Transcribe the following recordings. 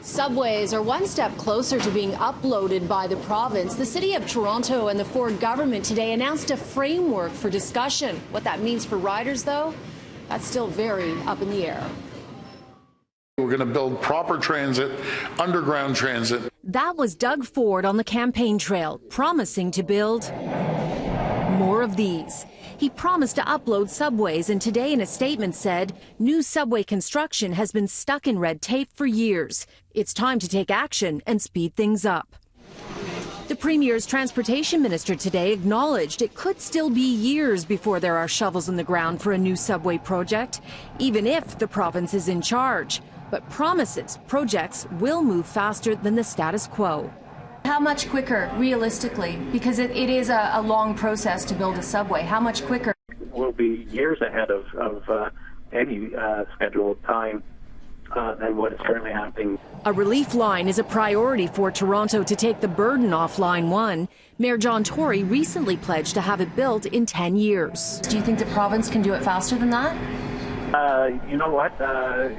Subways are one step closer to being uploaded by the province. The City of Toronto and the Ford government today announced a framework for discussion. What that means for riders, though, that's still very up in the air. We're going to build proper transit, underground transit. That was Doug Ford on the campaign trail, promising to build more of these. He promised to upload subways, and today in a statement said new subway construction has been stuck in red tape for years. It's time to take action and speed things up. The Premier's transportation minister today acknowledged it could still be years before there are shovels in the ground for a new subway project, even if the province is in charge. But promises projects will move faster than the status quo. How much quicker, realistically? Because it is a long process to build a subway. How much quicker? We'll be years ahead of any scheduled time than what is currently happening. A relief line is a priority for Toronto to take the burden off Line 1. Mayor John Tory recently pledged to have it built in 10 years. Do you think the province can do it faster than that? You know what?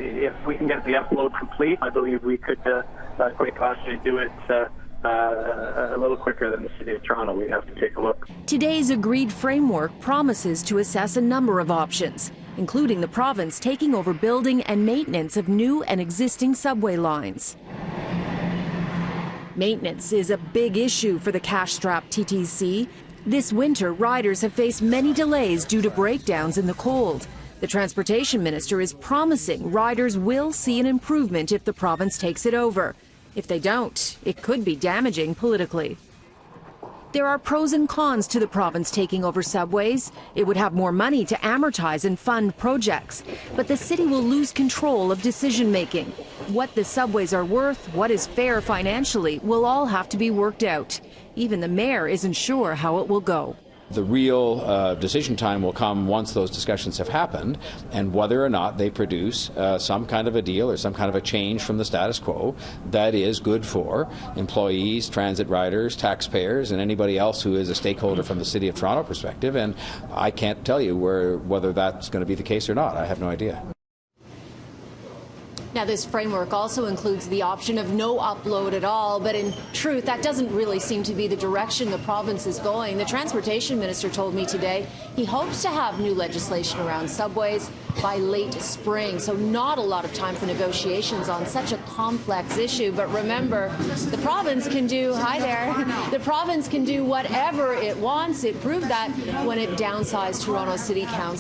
If we can get the upload complete, I believe we could quite possibly do it a little quicker than the City of Toronto. We have to take a look. Today's agreed framework promises to assess a number of options, including the province taking over building and maintenance of new and existing subway lines. Maintenance is a big issue for the cash-strapped TTC. This winter, riders have faced many delays due to breakdowns in the cold. The transportation minister is promising riders will see an improvement if the province takes it over. If they don't, it could be damaging politically. There are pros and cons to the province taking over subways. It would have more money to amortize and fund projects, but the city will lose control of decision-making. What the subways are worth, what is fair financially, will all have to be worked out. Even the mayor isn't sure how it will go. The real decision time will come once those discussions have happened, and whether or not they produce some kind of a deal or some kind of a change from the status quo that is good for employees, transit riders, taxpayers, and anybody else who is a stakeholder from the City of Toronto perspective. And I can't tell you whether that's going to be the case or not. I have no idea. Now, this framework also includes the option of no upload at all, but in truth, that doesn't really seem to be the direction the province is going. The transportation minister told me today he hopes to have new legislation around subways by late spring, so not a lot of time for negotiations on such a complex issue. But remember, the province can do, the province can do whatever it wants. It proved that when it downsized Toronto City Council.